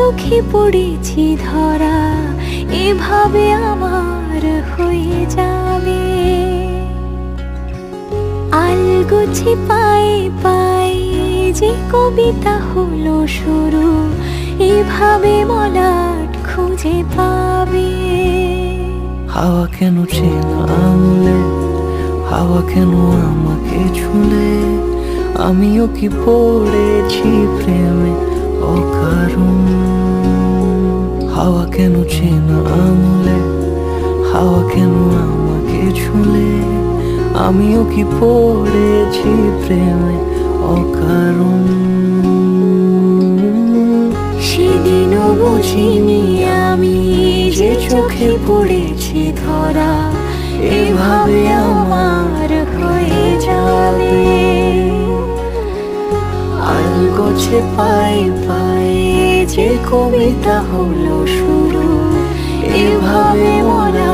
চোখে পড়েছি ধরা, এভাবে আমার হয়ে যাবে। আলগোছে পায়ে পায়ে যে কবিতা হলো শুরু, এভাবে মলাট খুঁজে পাবে। হাওয়া কেন চেনা আঙুলে, হাওয়া কেন আমাকে ছুলে, আমিও কি পড়েছি প্রেমে অকারণ। হাওয়া কেন চেনা আঙুলে, হাওয়া কেন আমাকে ছুলে, আমিও কি পড়েছি প্রেমে অকারণ। সেদিনও বুঝিনি আমি যে চোখে পড়েছি ধরা, এভাবে আমার হয়ে যাবে। আলগোছে পায়ে পায়ে যে কবিতা হলো শুরু, এভাবে মরা